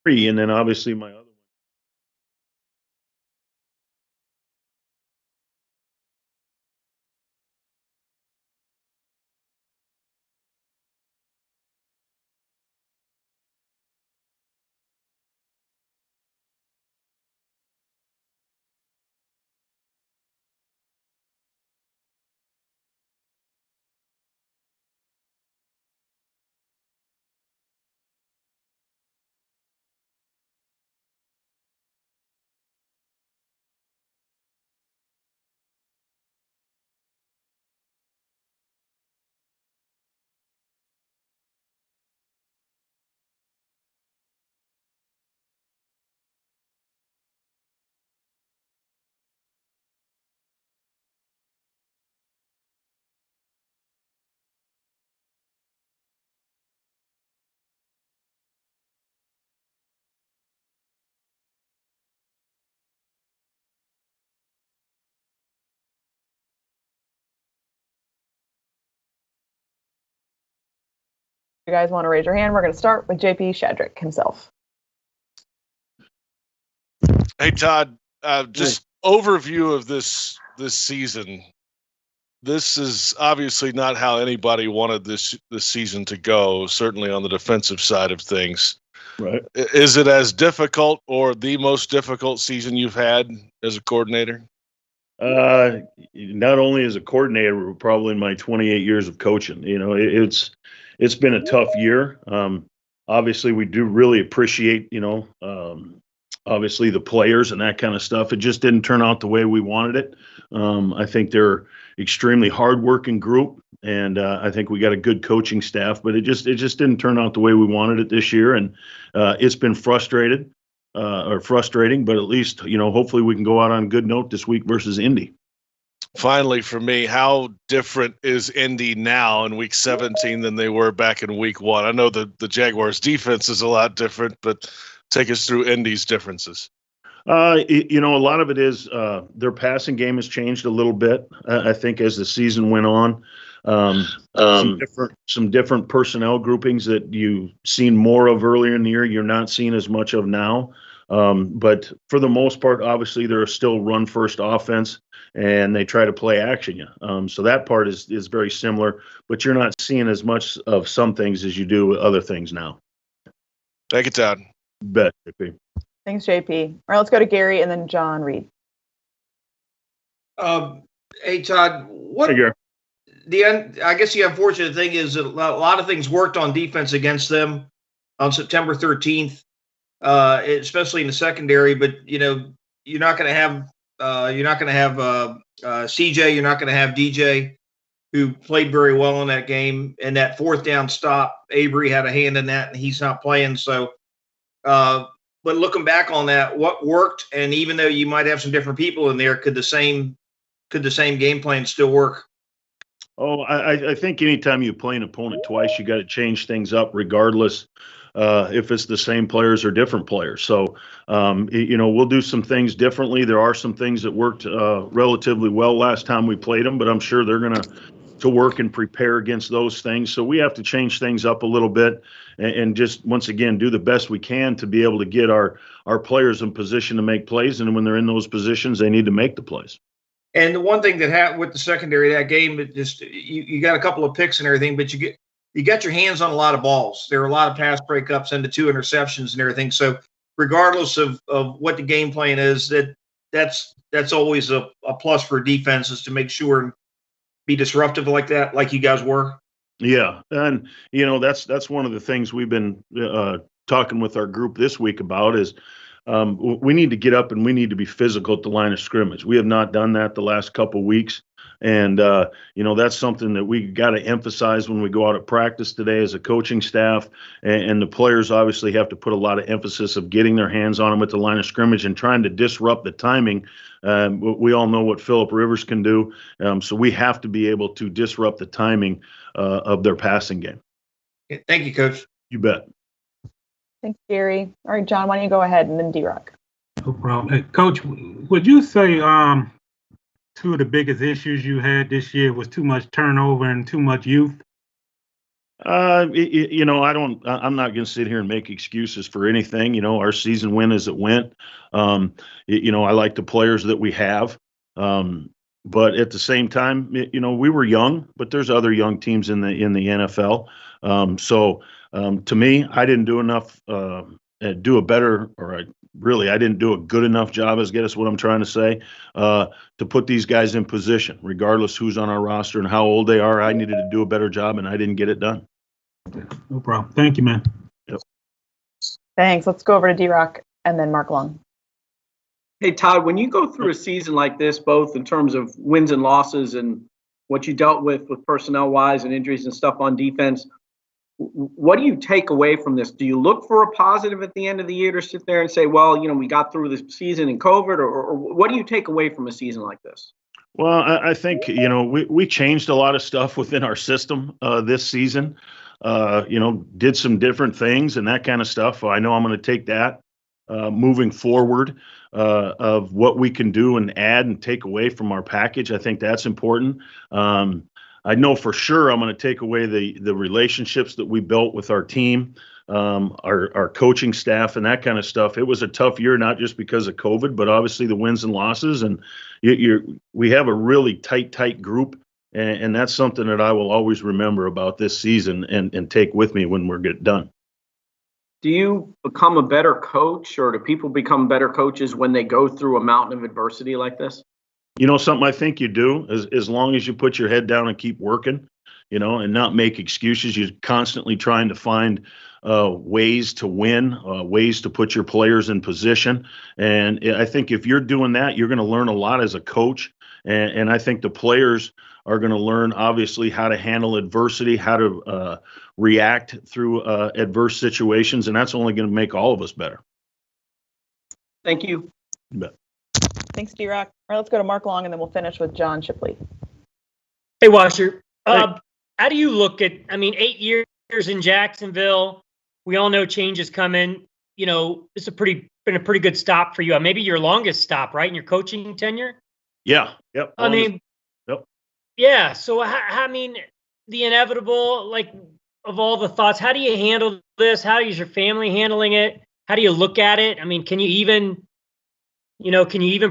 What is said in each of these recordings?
three, and then obviously my other one. You guys want to raise your hand? We're going to start with JP Shadrick himself. Hey, Todd, just overview of this season. This is obviously not how anybody wanted this season to go, certainly on the defensive side of things. Right. Is it as difficult or the most difficult season you've had as a coordinator? Not only as a coordinator, but probably in my 28 years of coaching. It's been a tough year. Obviously, we do really appreciate, obviously the players and that kind of stuff. It just didn't turn out the way we wanted it. I think they're extremely hardworking group, and I think we got a good coaching staff. But it just didn't turn out the way we wanted it this year, and it's been frustrating. But at least hopefully we can go out on a good note this week versus Indy. Finally, for me, how different is Indy now in Week 17 than they were back in Week 1? I know the Jaguars' defense is a lot different, but take us through Indy's differences. A lot of it is their passing game has changed a little bit. I think as the season went on, some different personnel groupings that you've seen more of earlier in the year, you're not seeing as much of now. But for the most part, obviously they're still run first offense, and they try to play action you. So that part is very similar, but you're not seeing as much of some things as you do with other things now. Thank you, Todd. Bet, JP. Thanks, JP. All right, let's go to Gary and then John Reed. Hey, Todd, Hey, Gary. I guess the unfortunate thing is that a lot of things worked on defense against them on September 13th, especially in the secondary. But you're not going to have CJ, you're not going to have DJ, who played very well in that game. And that fourth down stop, Avery had a hand in that, and he's not playing. So, but looking back on that, what worked, and even though you might have some different people in there, could the same game plan still work? Oh, I think anytime you play an opponent twice, you got to change things up regardless if it's the same players or different players. So, we'll do some things differently. There are some things that worked relatively well last time we played them, but I'm sure they're going to work and prepare against those things. So we have to change things up a little bit and just, once again, do the best we can to be able to get our players in position to make plays. And when they're in those positions, they need to make the plays. And the one thing that happened with the secondary of that game, it just you got a couple of picks and everything, but you got your hands on a lot of balls. There were a lot of pass breakups and the 2 interceptions and everything. So regardless of what the game plan is, that's always a plus for defenses to make sure and be disruptive like that, like you guys were. Yeah, and that's one of the things we've been talking with our group this week about is. We need to get up and we need to be physical at the line of scrimmage. We have not done that the last couple of weeks. And, that's something that we got to emphasize when we go out at practice today as a coaching staff. And the players obviously have to put a lot of emphasis of getting their hands on them at the line of scrimmage and trying to disrupt the timing. We all know what Phillip Rivers can do. So we have to be able to disrupt the timing of their passing game. Thank you, Coach. You bet. Thanks, Gary. All right, John, why don't you go ahead and then D-Rock. No problem. Hey, Coach, would you say two of the biggest issues you had this year was too much turnover and too much youth? I'm not going to sit here and make excuses for anything. Our season went as it went. I like the players that we have. Um, but at the same time, we were young, but there's other young teams in the NFL. To me, I didn't do enough, do a better, I didn't do a good enough job, as guess what I'm trying to say, to put these guys in position, regardless who's on our roster and how old they are. I needed to do a better job, and I didn't get it done. No problem. Thank you, man. Yep. Thanks. Let's go over to D-Rock and then Mark Long. Hey, Todd, when you go through a season like this, both in terms of wins and losses and what you dealt with personnel-wise and injuries and stuff on defense, what do you take away from this? Do you look for a positive at the end of the year to sit there and say, well, we got through this season in COVID, or what do you take away from a season like this? Well, I think, we changed a lot of stuff within our system this season, did some different things and that kind of stuff. I know I'm going to take that moving forward of what we can do and add and take away from our package. I think that's important. I know for sure I'm going to take away the relationships that we built with our team, our coaching staff, and that kind of stuff. It was a tough year, not just because of COVID, but obviously the wins and losses. And we have a really tight group, and that's something that I will always remember about this season and take with me when we're get done. Do you become a better coach, or do people become better coaches when they go through a mountain of adversity like this? Something I think you do, as long as you put your head down and keep working, and not make excuses. You're constantly trying to find ways to win, ways to put your players in position. And I think if you're doing that, you're going to learn a lot as a coach. And I think the players are going to learn, obviously, how to handle adversity, how to react through adverse situations. And that's only going to make all of us better. Thank you. You bet. Thanks, D-Rock. All right, let's go to Mark Long, and then we'll finish with John Shipley. Hey, Washer. Hey. How do you look at, 8 years in Jacksonville, we all know change is coming. It's been a pretty good stop for you. Maybe your longest stop, right, in your coaching tenure? Yeah. Yep. Yep. Yeah. So, the inevitable, of all the thoughts, how do you handle this? How is your family handling it? How do you look at it? Can you even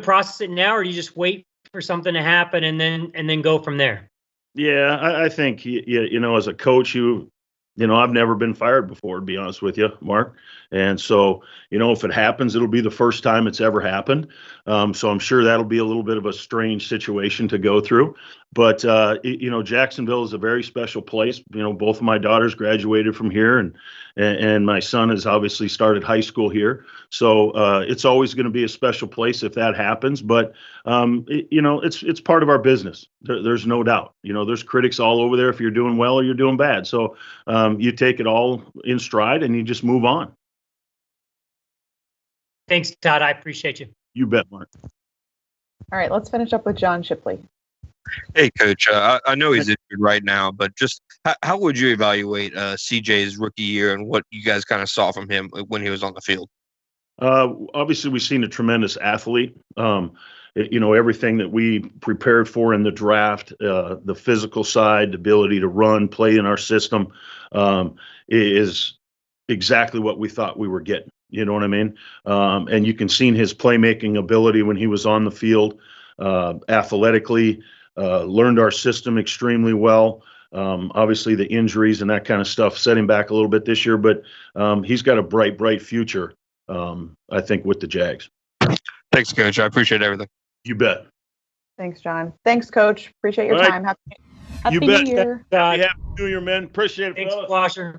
process it now, or do you just wait for something to happen and then go from there? Yeah, I think, as a coach, I've never been fired before, to be honest with you, Mark. And so, if it happens, it'll be the first time it's ever happened. So I'm sure that'll be a little bit of a strange situation to go through. But, Jacksonville is a very special place. Both of my daughters graduated from here, and my son has obviously started high school here. So it's always going to be a special place if that happens. But, it's part of our business. There's no doubt. There's critics all over there if you're doing well or you're doing bad. So you take it all in stride and you just move on. Thanks, Todd. I appreciate you. You bet, Mark. All right, let's finish up with John Shipley. Hey, Coach. I know he's injured right now, but just how would you evaluate CJ's rookie year and what you guys kind of saw from him when he was on the field? Obviously, we've seen a tremendous athlete. Everything that we prepared for in the draft, the physical side, the ability to run, play in our system, is exactly what we thought we were getting. You know what I mean? And you can see his playmaking ability when he was on the field, athletically, learned our system extremely well. Obviously, the injuries and that kind of stuff set him back a little bit this year, but he's got a bright future, I think, with the Jags. Thanks, Coach. I appreciate everything. You bet. Thanks, John. Thanks, Coach. Appreciate your All right. time. Happy You New bet. Year. Happy New Year, man. Appreciate it, Thanks, fellas. Washer.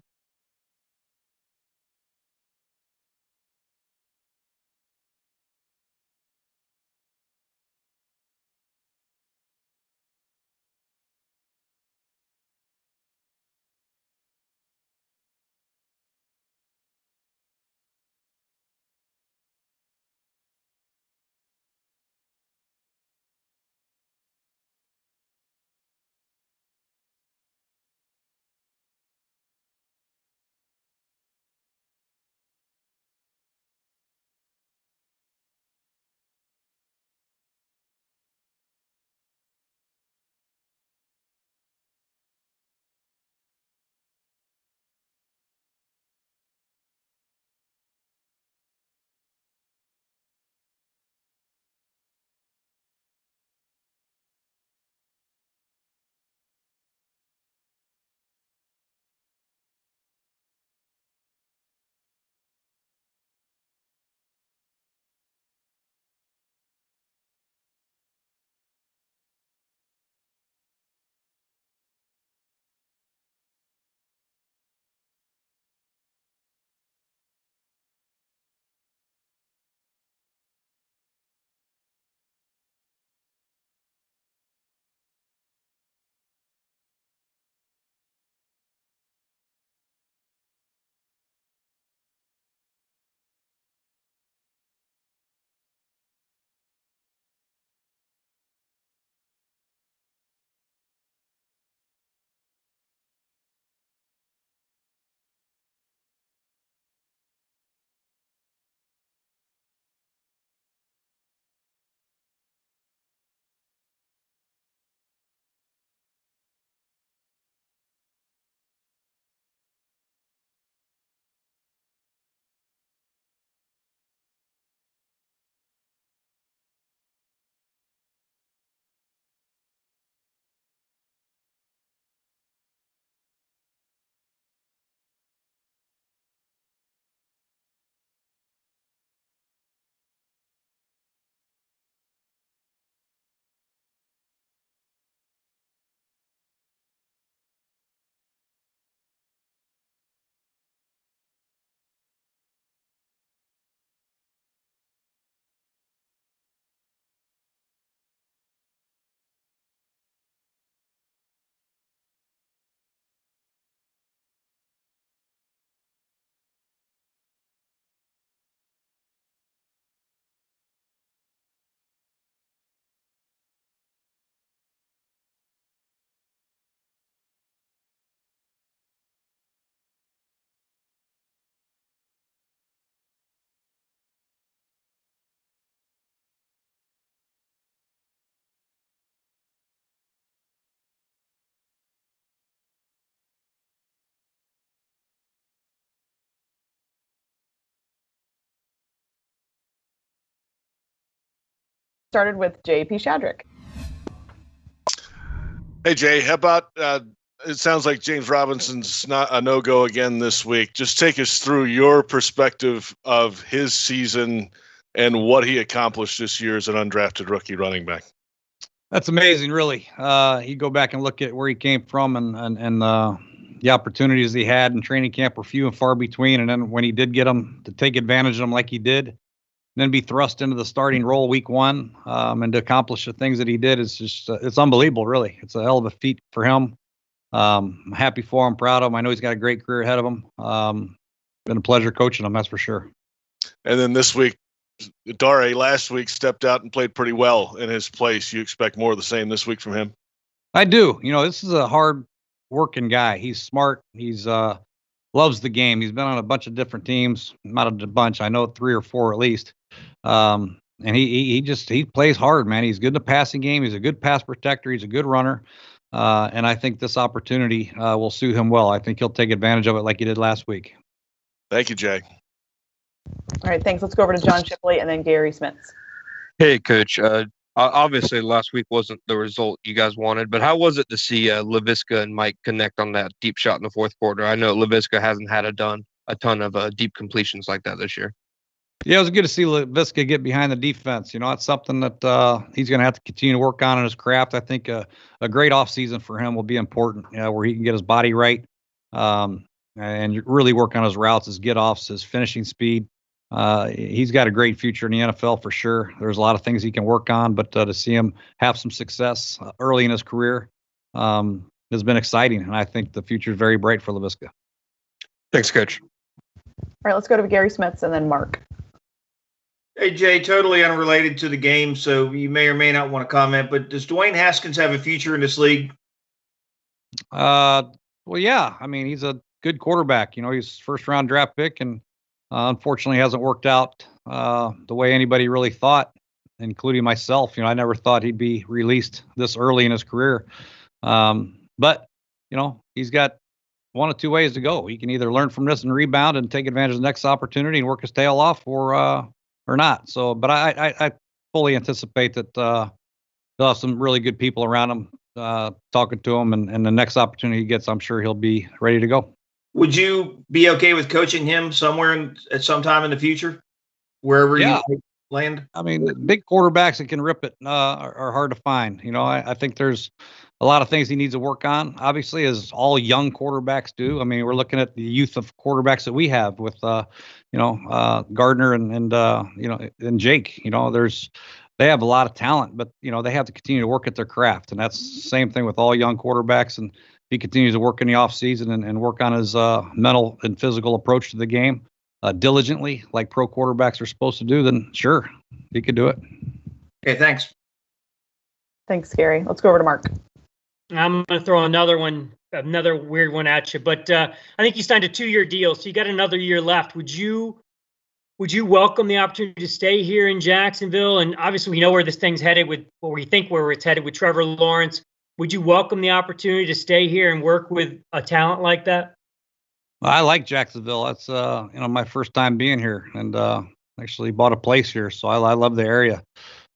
started with J.P. Shadrick. Hey Jay, how about it sounds like James Robinson's not a no-go again this week. Just take us through your perspective of his season and what he accomplished this year as an undrafted rookie running back. That's amazing, really. You go back and look at where he came from and the opportunities he had in training camp were few and far between. And then when he did get them, to take advantage of them like he did, and then be thrust into the starting role week one, and to accomplish the things that he did is just, it's unbelievable, really. It's a hell of a feat for him. I'm happy for him, proud of him. I know he's got a great career ahead of him. Been a pleasure coaching him, that's for sure. And then this week, Dare last week stepped out and played pretty well in his place. You expect more of the same this week from him? I do. You know, this is a hard working guy. He's smart. He's loves the game. He's been on a bunch of different teams, not a bunch. I know 3 or 4 at least. And he plays hard, man. He's good in the passing game. He's a good pass protector. He's a good runner. And I think this opportunity will suit him well. I think he'll take advantage of it like he did last week. Thank you, Jay. All right, thanks. Let's go over to John Shipley and then Gary Smith. Hey, Coach. Obviously, last week wasn't the result you guys wanted, but how was it to see Laviska and Mike connect on that deep shot in the fourth quarter? I know Laviska hasn't had a ton of deep completions like that this year. Yeah, it was good to see Laviska get behind the defense. You know, it's something that he's going to have to continue to work on in his craft. I think a great offseason for him will be important, where he can get his body right and really work on his routes, his get-offs, his finishing speed. He's got a great future in the NFL for sure. There's a lot of things he can work on, but to see him have some success early in his career has been exciting, and I think the future is very bright for Laviska. Thanks, Coach. All right, let's go to Gary Smith and then Mark. Hey, Jay, totally unrelated to the game, so you may or may not want to comment, but does Dwayne Haskins have a future in this league? Well, yeah. I mean, he's a good quarterback. You know, he's first-round draft pick, and unfortunately hasn't worked out the way anybody really thought, including myself. You know, I never thought he'd be released this early in his career. But, you know, he's got 1 of 2 ways to go. He can either learn from this and rebound and take advantage of the next opportunity and work his tail off, or not. So, but I fully anticipate that he'll have some really good people around him talking to him, and the next opportunity he gets, I'm sure he'll be ready to go. Would you be okay with coaching him somewhere at some time in the future, wherever you land? I mean, the big quarterbacks that can rip it are hard to find. You know, I think there's a lot of things he needs to work on, obviously, as all young quarterbacks do. I mean, we're looking at the youth of quarterbacks that we have with, Gardner and Jake. You know, they have a lot of talent, but, you know, they have to continue to work at their craft. And that's the same thing with all young quarterbacks. And he continues to work in the offseason and work on his mental and physical approach to the game diligently, like pro quarterbacks are supposed to do, then sure, he could do it. Okay, thanks. Thanks, Gary. Let's go over to Mark. I'm going to throw another weird one at you, but I think you signed a 2-year deal, so you got another year left. Would you welcome the opportunity to stay here in Jacksonville? And obviously, we know where this thing's headed with, or we think where it's headed with Trevor Lawrence. Would you welcome the opportunity to stay here and work with a talent like that? I like Jacksonville. That's my first time being here, and actually bought a place here, so I love the area.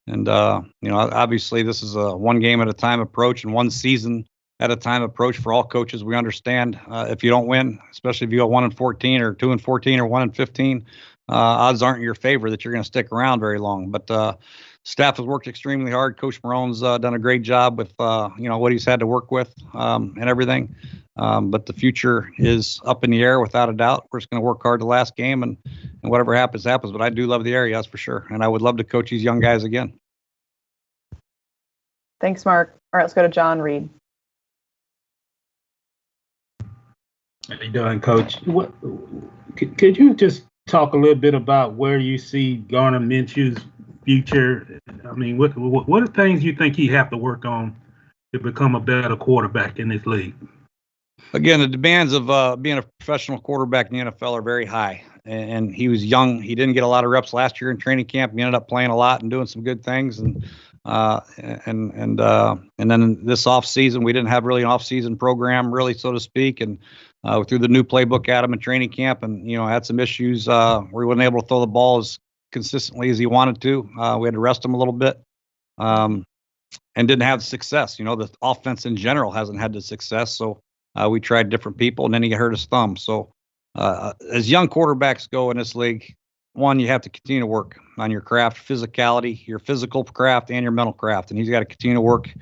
And obviously this is a 1 game at a time approach and 1 season at a time approach for all coaches. We understand if you don't win, especially if you go 1-14 or 2-14 or 1-15, odds aren't in your favor that you're going to stick around very long. But staff has worked extremely hard. Coach Marone's done a great job with what he's had to work with and everything. But the future is up in the air without a doubt. We're just going to work hard the last game, and whatever happens, happens. But I do love the area, that's for sure. And I would love to coach these young guys again. Thanks, Mark. All right, let's go to John Reed. How you doing, Coach? Could you just talk a little bit about where you see Gardner Minshew's future? I mean, what are things you think he have to work on to become a better quarterback in this league? Again, the demands of being a professional quarterback in the NFL are very high. And he was young. He didn't get a lot of reps last year in training camp. He ended up playing a lot and doing some good things. And then this off season, we didn't have really an off season program, really, so to speak. And through the new playbook at him in training camp, and had some issues where he wasn't able to throw the ball as consistently as he wanted to. We had to rest him a little bit. and didn't have success. The offense in general hasn't had the success. So we tried different people, and then he hurt his thumb. So as young quarterbacks go in this league, one, you have to continue to work on your craft, physicality, your physical craft, and your mental craft. And he's got to continue to work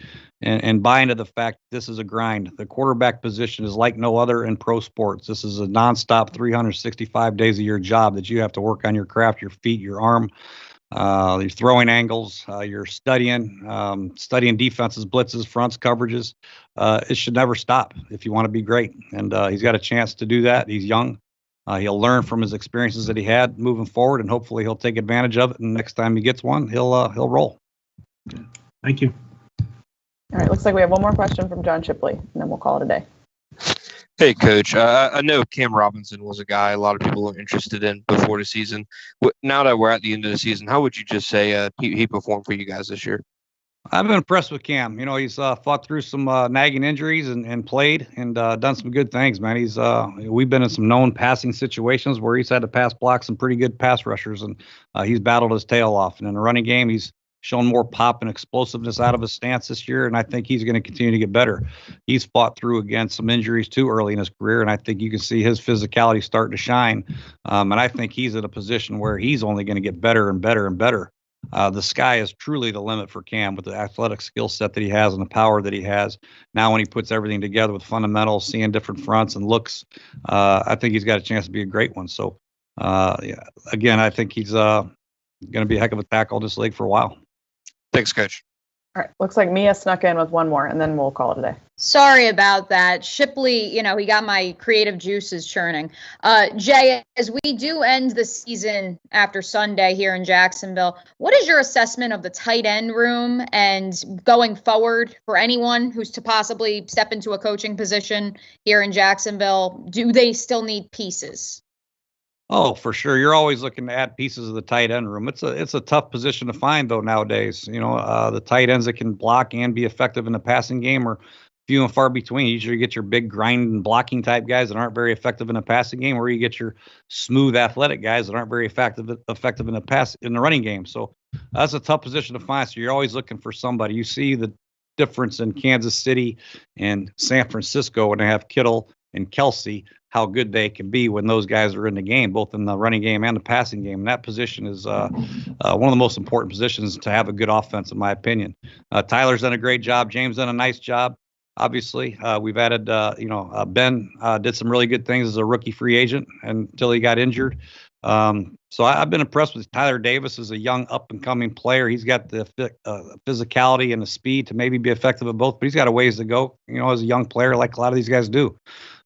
and buy into the fact this is a grind. The quarterback position is like no other in pro sports. This is a nonstop 365 days a year job that you have to work on your craft, your feet, your arm, your throwing angles, you're studying defenses, blitzes, fronts, coverages. It should never stop if you want to be great. And he's got a chance to do that. He's young. He'll learn from his experiences that he had moving forward, and hopefully he'll take advantage of it. And next time he gets one, he'll roll. Thank you. All right, looks like we have one more question from John Shipley, and then we'll call it a day. Hey, Coach. I know Cam Robinson was a guy a lot of people were interested in before the season. Now that we're at the end of the season, how would you just say he performed for you guys this year? I've been impressed with Cam. He's fought through some nagging injuries and played and done some good things, man. We've been in some known passing situations where he's had to pass block some pretty good pass rushers, and he's battled his tail off. And in the running game, he's shown more pop and explosiveness out of his stance this year, and I think he's going to continue to get better. He's fought through against some injuries too early in his career, and I think you can see his physicality starting to shine. And I think he's in a position where he's only going to get better and better and better. The sky is truly the limit for Cam with the athletic skill set that he has and the power that he has. Now, when he puts everything together with fundamentals, seeing different fronts and looks, I think he's got a chance to be a great one. So, again, I think he's going to be a heck of a tackle in this league for a while. Thanks, Coach. All right, looks like Mia snuck in with one more, and then we'll call it a day. Sorry about that. Shipley, he got my creative juices churning. Jay, as we do end the season after Sunday here in Jacksonville, what is your assessment of the tight end room and going forward for anyone who's to possibly step into a coaching position here in Jacksonville? Do they still need pieces? Oh, for sure. You're always looking to add pieces of the tight end room. It's a tough position to find though nowadays. The tight ends that can block and be effective in the passing game are few and far between. Usually you get your big grind and blocking type guys that aren't very effective in the passing game, or you get your smooth athletic guys that aren't very effective in the running game. So that's a tough position to find. So you're always looking for somebody. You see the difference in Kansas City and San Francisco when they have Kittle and Kelsey, how good they can be when those guys are in the game, both in the running game and the passing game. And that position is one of the most important positions to have a good offense, in my opinion. Tyler's done a great job. James done a nice job. Obviously, we've added, Ben did some really good things as a rookie free agent until he got injured. So I've been impressed with Tyler Davis as a young up-and-coming player. He's got the physicality and the speed to maybe be effective at both, but he's got a ways to go, as a young player like a lot of these guys do.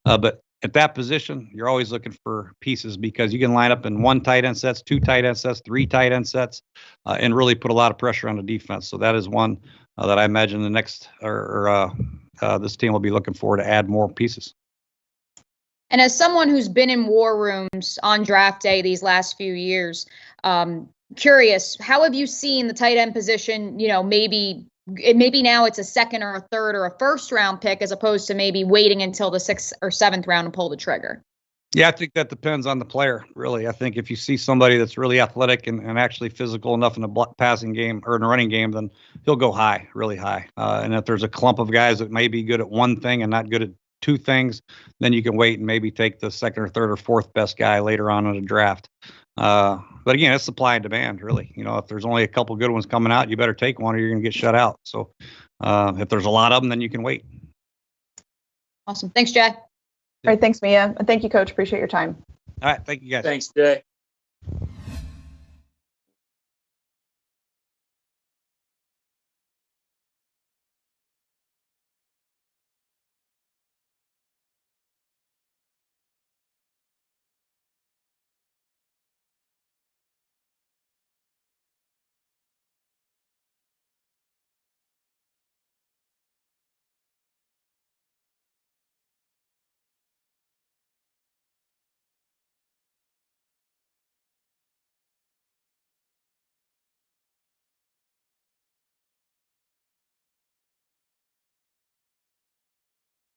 But at that position, you're always looking for pieces because you can line up in one tight end sets, two tight end sets, three tight end sets, and really put a lot of pressure on the defense. So that is one that I imagine the next this team will be looking for to add more pieces. And as someone who's been in war rooms on draft day these last few years, curious, how have you seen the tight end position, maybe now it's a second or a third or a first round pick as opposed to maybe waiting until the 6th or 7th round to pull the trigger? Yeah, I think that depends on the player, really. I think if you see somebody that's really athletic and actually physical enough in the passing game or in the running game, then he'll go high, really high. And if there's a clump of guys that may be good at one thing and not good at two things, then you can wait and maybe take the second or third or fourth best guy later on in the draft. But again, it's supply and demand, really. If there's only a couple good ones coming out, you better take one or you're going to get shut out. So if there's a lot of them, then you can wait. Awesome. Thanks, Jay. All right, thanks, Mia. And thank you, Coach. Appreciate your time. All right. Thank you, guys. Thanks, Jay.